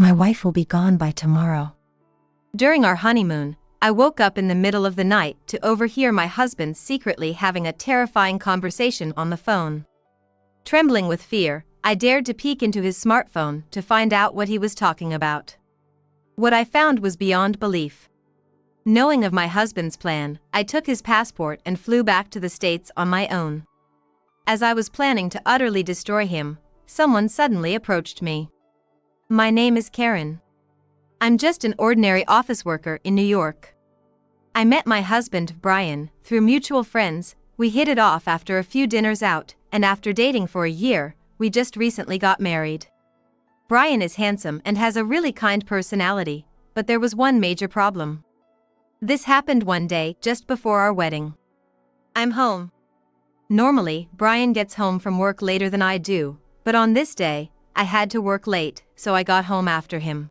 My wife will be gone by tomorrow. During our honeymoon, I woke up in the middle of the night to overhear my husband secretly having a terrifying conversation on the phone. Trembling with fear, I dared to peek into his smartphone to find out what he was talking about. What I found was beyond belief. Knowing of my husband's plan, I took his passport and flew back to the States on my own. As I was planning to utterly destroy him, someone suddenly approached me. My name is Karen. I'm just an ordinary office worker in New York. I met my husband, Brian, through mutual friends. We hit it off after a few dinners out, and after dating for a year, we just recently got married. Brian is handsome and has a really kind personality, but there was one major problem. This happened one day just before our wedding. I'm home. Normally, Brian gets home from work later than I do, but on this day, I had to work late, so I got home after him.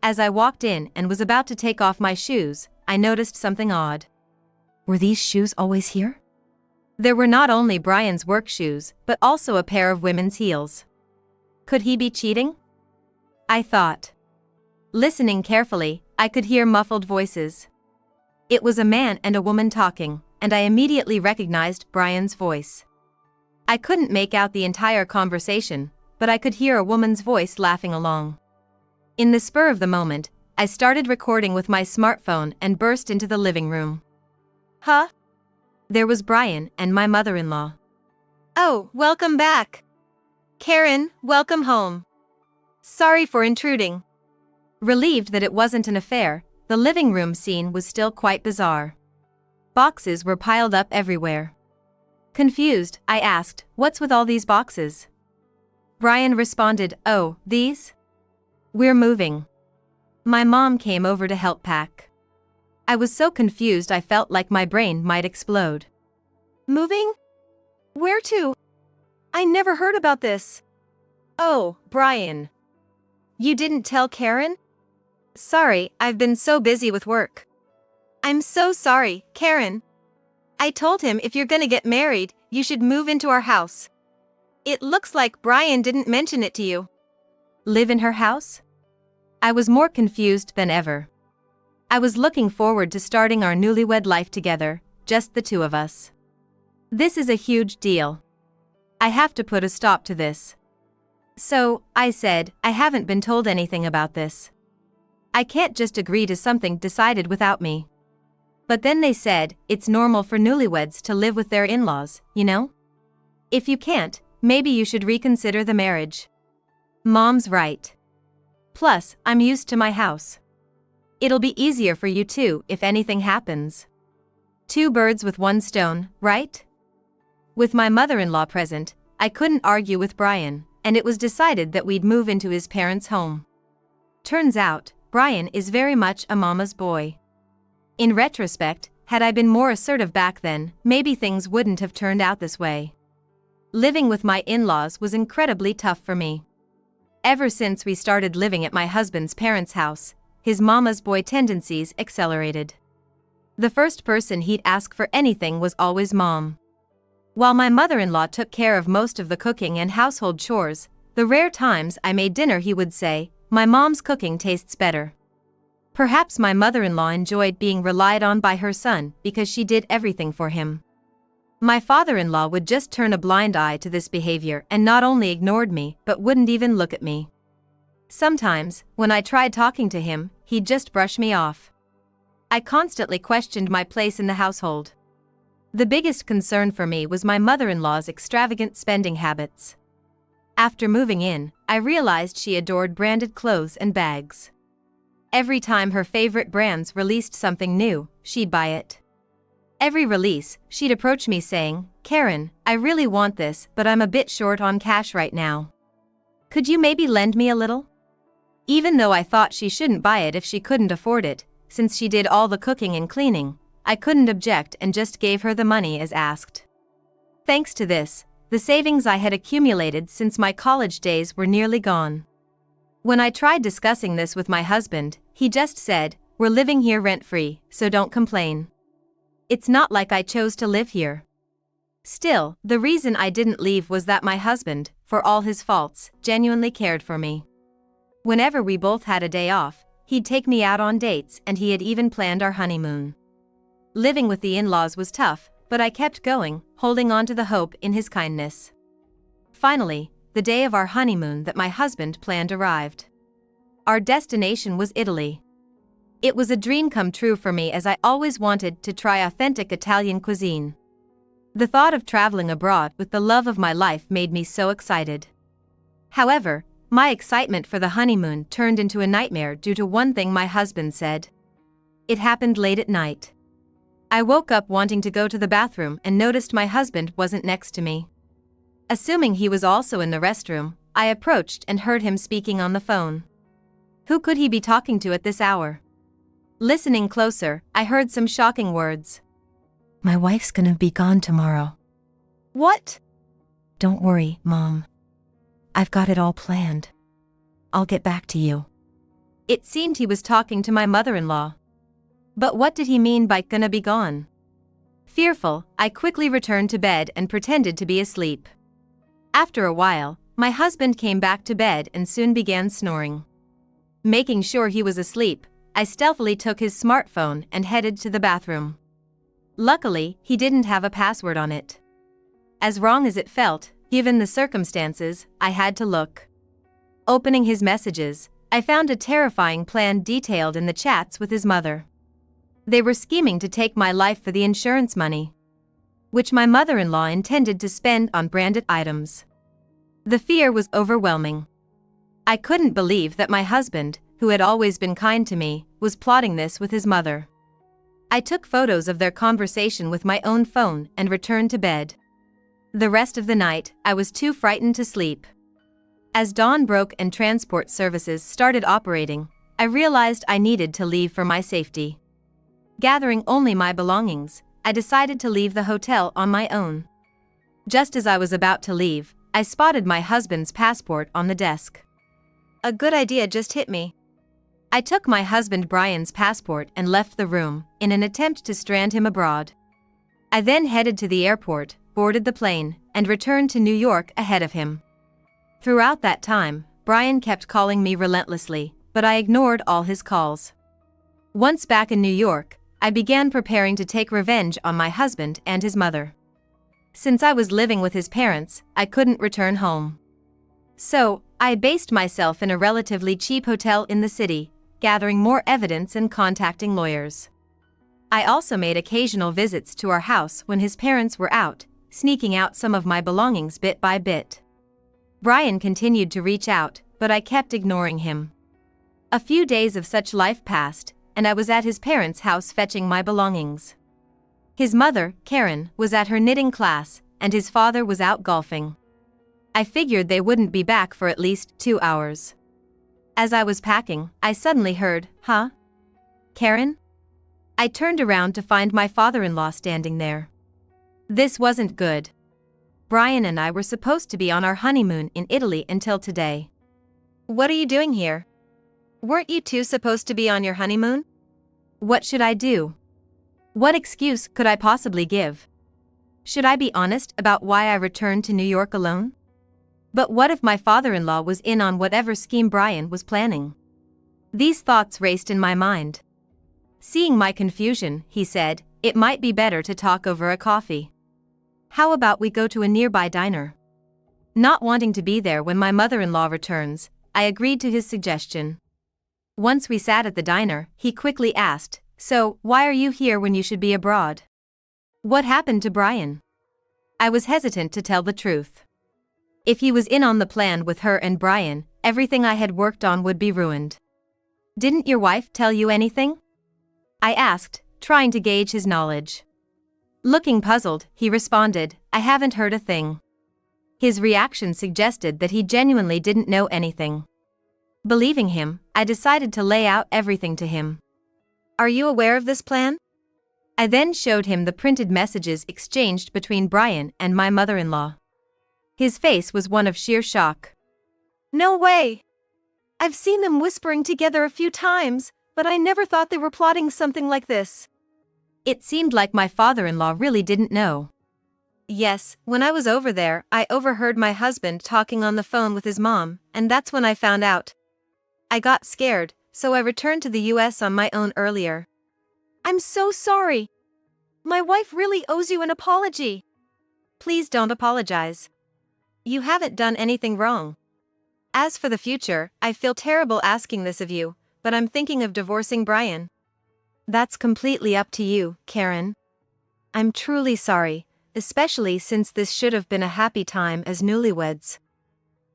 As I walked in and was about to take off my shoes, I noticed something odd. Were these shoes always here? There were not only Brian's work shoes, but also a pair of women's heels. Could he be cheating? I thought. Listening carefully, I could hear muffled voices. It was a man and a woman talking, and I immediately recognized Brian's voice. I couldn't make out the entire conversation, but I could hear a woman's voice laughing along. In the spur of the moment, I started recording with my smartphone and burst into the living room. Huh? There was Brian and my mother-in-law. Oh, welcome back. Karen, welcome home. Sorry for intruding. Relieved that it wasn't an affair, the living room scene was still quite bizarre. Boxes were piled up everywhere. Confused, I asked, "What's with all these boxes?" Brian responded, "Oh, these? We're moving." My mom came over to help pack. I was so confused I felt like my brain might explode. Moving? Where to? I never heard about this. Oh, Brian. You didn't tell Karen? Sorry, I've been so busy with work. I'm so sorry, Karen. I told him if you're gonna get married, you should move into our house. It looks like Brian didn't mention it to you. Live in her house? I was more confused than ever. I was looking forward to starting our newlywed life together, just the two of us. This is a huge deal. I have to put a stop to this. So, I said, I haven't been told anything about this. I can't just agree to something decided without me. But then they said, it's normal for newlyweds to live with their in-laws, you know? If you can't, maybe you should reconsider the marriage. Mom's right. Plus, I'm used to my house. It'll be easier for you too if anything happens. Two birds with one stone, right? With my mother-in-law present, I couldn't argue with Brian, and it was decided that we'd move into his parents' home. Turns out, Brian is very much a mama's boy. In retrospect, had I been more assertive back then, maybe things wouldn't have turned out this way. Living with my in-laws was incredibly tough for me. Ever since we started living at my husband's parents' house, his mama's boy tendencies accelerated. The first person he'd ask for anything was always Mom. While my mother-in-law took care of most of the cooking and household chores, the rare times I made dinner he would say, "My mom's cooking tastes better." Perhaps my mother-in-law enjoyed being relied on by her son because she did everything for him. My father-in-law would just turn a blind eye to this behavior and not only ignored me but wouldn't even look at me. Sometimes, when I tried talking to him, he'd just brush me off. I constantly questioned my place in the household. The biggest concern for me was my mother-in-law's extravagant spending habits. After moving in, I realized she adored branded clothes and bags. Every time her favorite brands released something new, she'd buy it. Every release, she'd approach me saying, "Karen, I really want this, but I'm a bit short on cash right now. Could you maybe lend me a little?" Even though I thought she shouldn't buy it if she couldn't afford it, since she did all the cooking and cleaning, I couldn't object and just gave her the money as asked. Thanks to this, the savings I had accumulated since my college days were nearly gone. When I tried discussing this with my husband, he just said, "We're living here rent-free, so don't complain. It's not like I chose to live here." Still, the reason I didn't leave was that my husband, for all his faults, genuinely cared for me. Whenever we both had a day off, he'd take me out on dates and he had even planned our honeymoon. Living with the in-laws was tough, but I kept going, holding on to the hope in his kindness. Finally, the day of our honeymoon that my husband planned arrived. Our destination was Italy. It was a dream come true for me as I always wanted to try authentic Italian cuisine. The thought of traveling abroad with the love of my life made me so excited. However, my excitement for the honeymoon turned into a nightmare due to one thing my husband said. It happened late at night. I woke up wanting to go to the bathroom and noticed my husband wasn't next to me. Assuming he was also in the restroom, I approached and heard him speaking on the phone. Who could he be talking to at this hour? Listening closer, I heard some shocking words. My wife's gonna be gone tomorrow. What? Don't worry, Mom. I've got it all planned. I'll get back to you. It seemed he was talking to my mother-in-law. But what did he mean by gonna be gone? Fearful, I quickly returned to bed and pretended to be asleep. After a while, my husband came back to bed and soon began snoring. Making sure he was asleep, I stealthily took his smartphone and headed to the bathroom. Luckily, he didn't have a password on it. As wrong as it felt, given the circumstances, I had to look. Opening his messages, I found a terrifying plan detailed in the chats with his mother. They were scheming to take my life for the insurance money, which my mother-in-law intended to spend on branded items. The fear was overwhelming. I couldn't believe that my husband, who had always been kind to me, was plotting this with his mother. I took photos of their conversation with my own phone and returned to bed. The rest of the night, I was too frightened to sleep. As dawn broke and transport services started operating, I realized I needed to leave for my safety. Gathering only my belongings, I decided to leave the hotel on my own. Just as I was about to leave, I spotted my husband's passport on the desk. A good idea just hit me. I took my husband Brian's passport and left the room, in an attempt to strand him abroad. I then headed to the airport, boarded the plane, and returned to New York ahead of him. Throughout that time, Brian kept calling me relentlessly, but I ignored all his calls. Once back in New York, I began preparing to take revenge on my husband and his mother. Since I was living with his parents, I couldn't return home. So, I based myself in a relatively cheap hotel in the city, gathering more evidence and contacting lawyers. I also made occasional visits to our house when his parents were out, sneaking out some of my belongings bit by bit. Brian continued to reach out, but I kept ignoring him. A few days of such life passed, and I was at his parents' house fetching my belongings. His mother, Karen, was at her knitting class, and his father was out golfing. I figured they wouldn't be back for at least 2 hours. As I was packing, I suddenly heard, "Huh? Karen?" I turned around to find my father-in-law standing there. This wasn't good. Brian and I were supposed to be on our honeymoon in Italy until today. "What are you doing here? Weren't you two supposed to be on your honeymoon?" What should I do? What excuse could I possibly give? Should I be honest about why I returned to New York alone? But what if my father-in-law was in on whatever scheme Brian was planning? These thoughts raced in my mind. Seeing my confusion, he said, "It might be better to talk over a coffee. How about we go to a nearby diner?" Not wanting to be there when my mother-in-law returns, I agreed to his suggestion. Once we sat at the diner, he quickly asked, "So, why are you here when you should be abroad? What happened to Brian?" I was hesitant to tell the truth. If he was in on the plan with her and Brian, everything I had worked on would be ruined. "Didn't your wife tell you anything?" I asked, trying to gauge his knowledge. Looking puzzled, he responded, "I haven't heard a thing." His reaction suggested that he genuinely didn't know anything. Believing him, I decided to lay out everything to him. "Are you aware of this plan?" I then showed him the printed messages exchanged between Brian and my mother-in-law. His face was one of sheer shock. "No way! I've seen them whispering together a few times, but I never thought they were plotting something like this." It seemed like my father-in-law really didn't know. "Yes, when I was over there, I overheard my husband talking on the phone with his mom, and that's when I found out." I got scared, so I returned to the US on my own earlier. I'm so sorry. My wife really owes you an apology. Please don't apologize. You haven't done anything wrong. As for the future, I feel terrible asking this of you, but I'm thinking of divorcing Brian. That's completely up to you, Karen. I'm truly sorry, especially since this should have been a happy time as newlyweds.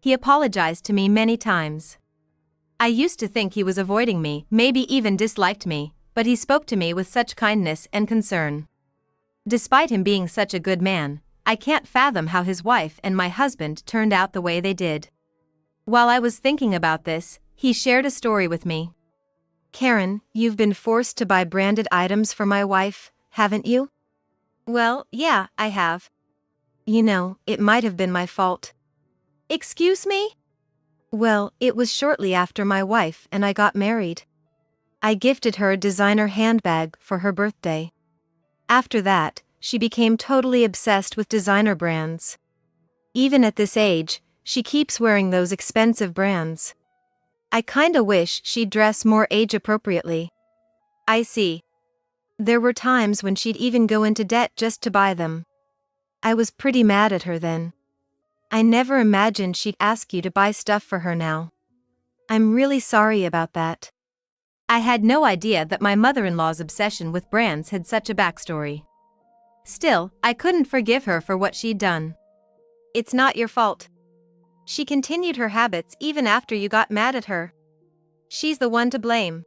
He apologized to me many times. I used to think he was avoiding me, maybe even disliked me, but he spoke to me with such kindness and concern. Despite him being such a good man, I can't fathom how his wife and my husband turned out the way they did. While I was thinking about this, he shared a story with me. Karen, you've been forced to buy branded items for my wife, haven't you? Well, yeah, I have. You know, it might have been my fault. Excuse me? Well, it was shortly after my wife and I got married. I gifted her a designer handbag for her birthday. After that, she became totally obsessed with designer brands. Even at this age, she keeps wearing those expensive brands. I kinda wish she'd dress more age-appropriately. I see. There were times when she'd even go into debt just to buy them. I was pretty mad at her then. I never imagined she'd ask you to buy stuff for her now. I'm really sorry about that. I had no idea that my mother-in-law's obsession with brands had such a backstory. Still, I couldn't forgive her for what she'd done. It's not your fault. She continued her habits even after you got mad at her. She's the one to blame.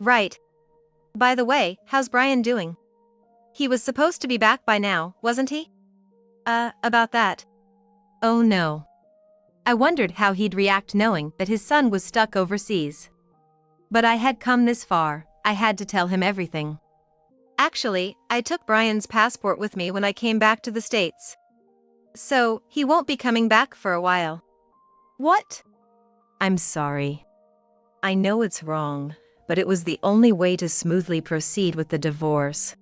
Right. By the way, how's Brian doing? He was supposed to be back by now, wasn't he? About that. Oh no. I wondered how he'd react knowing that his son was stuck overseas. But I had come this far, I had to tell him everything. Actually, I took Brian's passport with me when I came back to the States. So, he won't be coming back for a while. What? I'm sorry. I know it's wrong, but it was the only way to smoothly proceed with the divorce.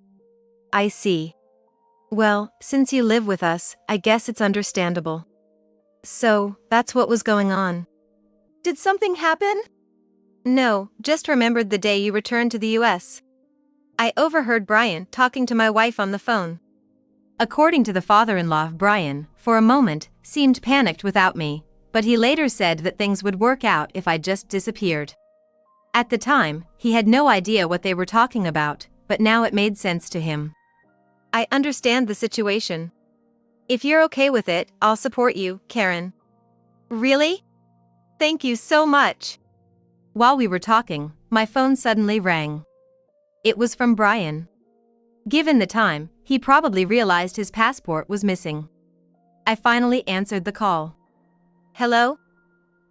I see. Well, since you live with us, I guess it's understandable. So, that's what was going on. Did something happen? No, just remembered the day you returned to the US. I overheard Brian talking to my wife on the phone. According to the father-in-law, Brian, for a moment, seemed panicked without me, but he later said that things would work out if I just disappeared. At the time, he had no idea what they were talking about, but now it made sense to him. I understand the situation. If you're okay with it, I'll support you, Karen. Really? Thank you so much. While we were talking, my phone suddenly rang. It was from Brian. Given the time, he probably realized his passport was missing. I finally answered the call. Hello?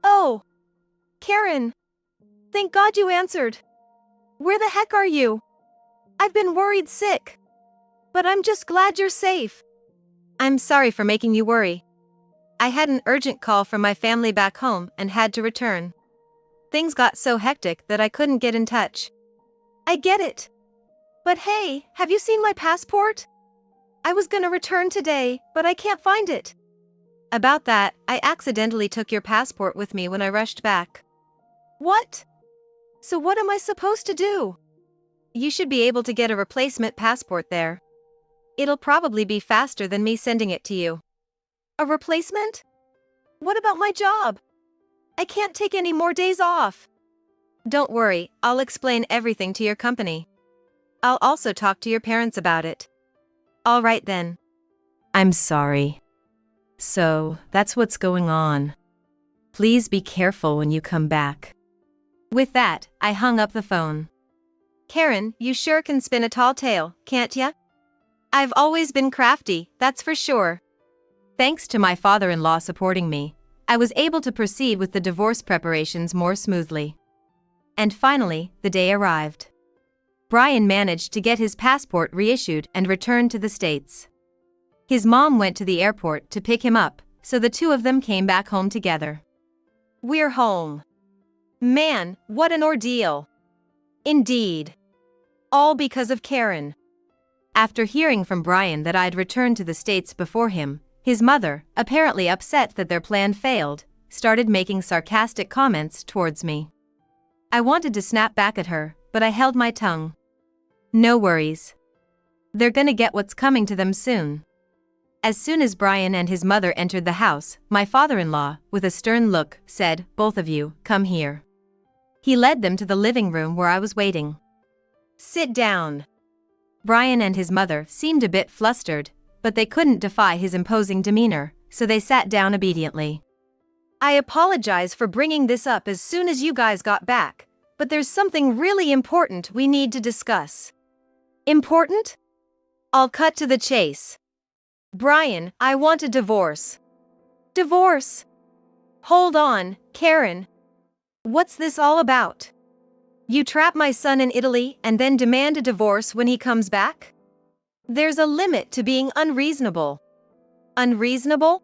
Oh, Karen. Thank God you answered. Where the heck are you? I've been worried sick. But I'm just glad you're safe. I'm sorry for making you worry. I had an urgent call from my family back home and had to return. Things got so hectic that I couldn't get in touch. I get it. But hey, have you seen my passport? I was gonna return today, but I can't find it. About that, I accidentally took your passport with me when I rushed back. What? So what am I supposed to do? You should be able to get a replacement passport there. It'll probably be faster than me sending it to you. A replacement? What about my job? I can't take any more days off. Don't worry, I'll explain everything to your company. I'll also talk to your parents about it. All right then. I'm sorry. So, that's what's going on. Please be careful when you come back. With that, I hung up the phone. Karen, you sure can spin a tall tale, can't ya? I've always been crafty, that's for sure. Thanks to my father-in-law supporting me, I was able to proceed with the divorce preparations more smoothly. And finally, the day arrived. Brian managed to get his passport reissued and returned to the States. His mom went to the airport to pick him up, so the two of them came back home together. We're home. Man, what an ordeal. Indeed. All because of Karen. After hearing from Brian that I'd returned to the States before him, his mother, apparently upset that their plan failed, started making sarcastic comments towards me. I wanted to snap back at her, but I held my tongue. No worries. They're gonna get what's coming to them soon. As soon as Brian and his mother entered the house, my father-in-law, with a stern look, said, "Both of you, come here." He led them to the living room where I was waiting. "Sit down." Brian and his mother seemed a bit flustered, but they couldn't defy his imposing demeanor, so they sat down obediently. "I apologize for bringing this up as soon as you guys got back, but there's something really important we need to discuss." "Important?" "I'll cut to the chase. Brian, I want a divorce." "Divorce?" "Hold on, Karen. What's this all about? You trap my son in Italy and then demand a divorce when he comes back? There's a limit to being unreasonable." "Unreasonable?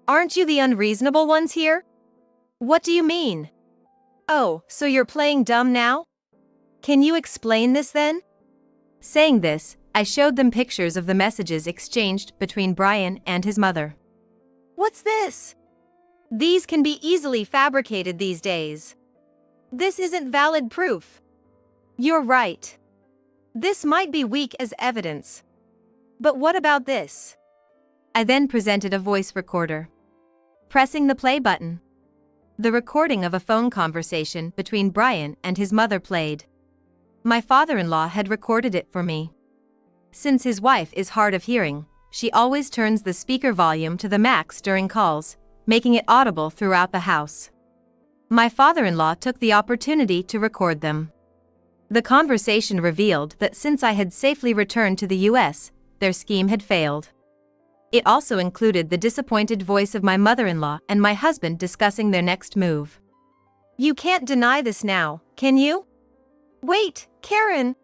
Aren't you the unreasonable ones here?" "What do you mean?" "Oh, so you're playing dumb now? Can you explain this then?" Saying this, I showed them pictures of the messages exchanged between Brian and his mother. "What's this?" "These can be easily fabricated these days. This isn't valid proof." "You're right. This might be weak as evidence. But what about this?" I then presented a voice recorder. Pressing the play button, the recording of a phone conversation between Brian and his mother played. My father-in-law had recorded it for me. Since his wife is hard of hearing, she always turns the speaker volume to the max during calls, making it audible throughout the house. My father-in-law took the opportunity to record them. The conversation revealed that since I had safely returned to the US, their scheme had failed. It also included the disappointed voice of my mother-in-law and my husband discussing their next move. "You can't deny this now, can you?" "Wait, Karen.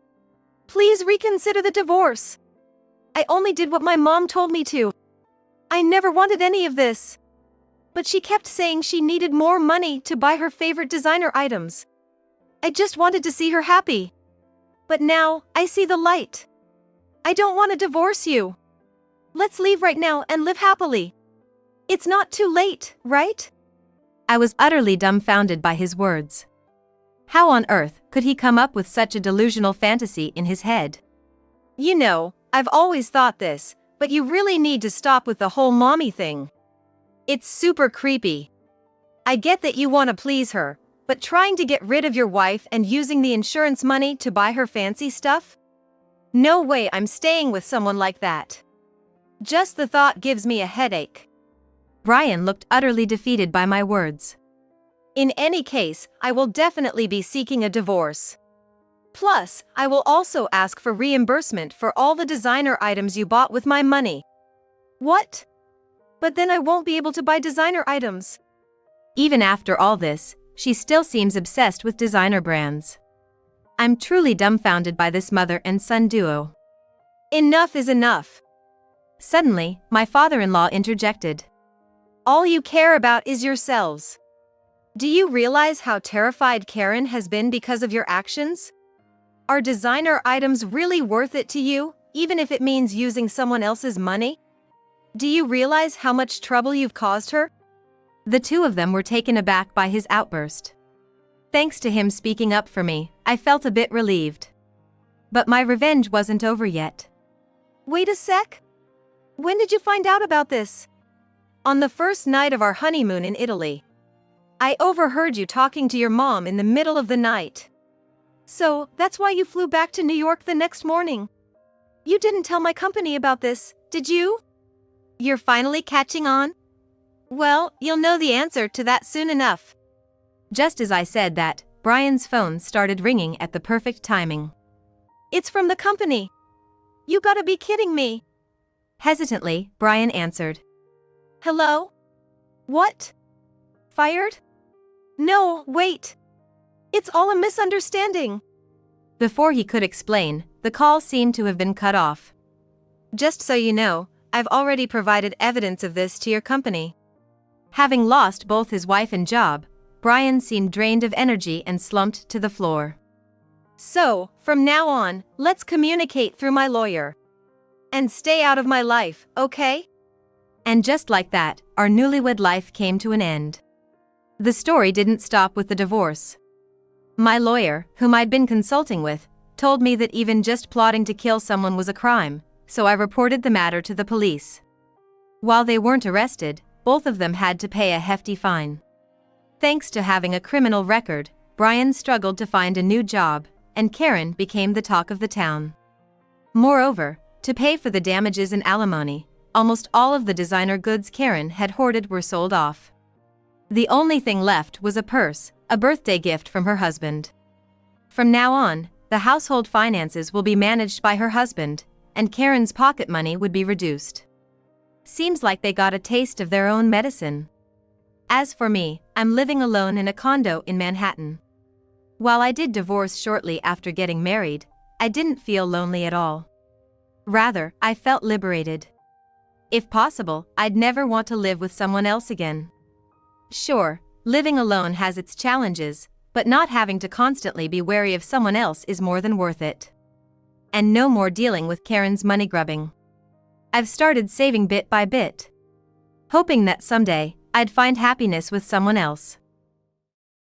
Please reconsider the divorce. I only did what my mom told me to. I never wanted any of this. But she kept saying she needed more money to buy her favorite designer items. I just wanted to see her happy. But now, I see the light. I don't want to divorce you. Let's leave right now and live happily. It's not too late, right?" I was utterly dumbfounded by his words. How on earth could he come up with such a delusional fantasy in his head? "You know, I've always thought this, but you really need to stop with the whole mommy thing. It's super creepy. I get that you want to please her, but trying to get rid of your wife and using the insurance money to buy her fancy stuff? No way I'm staying with someone like that. Just the thought gives me a headache." Brian looked utterly defeated by my words. "In any case, I will definitely be seeking a divorce. Plus, I will also ask for reimbursement for all the designer items you bought with my money." "What? But then I won't be able to buy designer items." Even after all this, she still seems obsessed with designer brands. I'm truly dumbfounded by this mother and son duo. "Enough is enough." Suddenly, my father-in-law interjected. "All you care about is yourselves. Do you realize how terrified Karen has been because of your actions? Are designer items really worth it to you, even if it means using someone else's money? Do you realize how much trouble you've caused her?" The two of them were taken aback by his outburst. Thanks to him speaking up for me, I felt a bit relieved. But my revenge wasn't over yet. "Wait a sec. When did you find out about this?" "On the first night of our honeymoon in Italy. I overheard you talking to your mom in the middle of the night. So, that's why you flew back to New York the next morning. You didn't tell my company about this, did you?" You're finally catching on? Well, you'll know the answer to that soon enough. Just as I said that, Brian's phone started ringing at the perfect timing. "It's from the company. You gotta be kidding me." Hesitantly, Brian answered. "Hello? What? Fired? No, wait. It's all a misunderstanding." Before he could explain, the call seemed to have been cut off. "Just so you know, I've already provided evidence of this to your company." Having lost both his wife and job, Brian seemed drained of energy and slumped to the floor. "So, from now on, let's communicate through my lawyer. And stay out of my life, okay?" And just like that, our newlywed life came to an end. The story didn't stop with the divorce. My lawyer, whom I'd been consulting with, told me that even just plotting to kill someone was a crime, so I reported the matter to the police. While they weren't arrested, both of them had to pay a hefty fine. Thanks to having a criminal record, Brian struggled to find a new job, and Karen became the talk of the town. Moreover, to pay for the damages and alimony, almost all of the designer goods Karen had hoarded were sold off. The only thing left was a purse, a birthday gift from her husband. From now on, the household finances will be managed by her husband, and Karen's pocket money would be reduced. Seems like they got a taste of their own medicine. As for me, I'm living alone in a condo in Manhattan. While I did divorce shortly after getting married, I didn't feel lonely at all. Rather, I felt liberated. If possible, I'd never want to live with someone else again. Sure, living alone has its challenges, but not having to constantly be wary of someone else is more than worth it. And no more dealing with Karen's money grubbing. I've started saving bit by bit, hoping that someday I'd find happiness with someone else.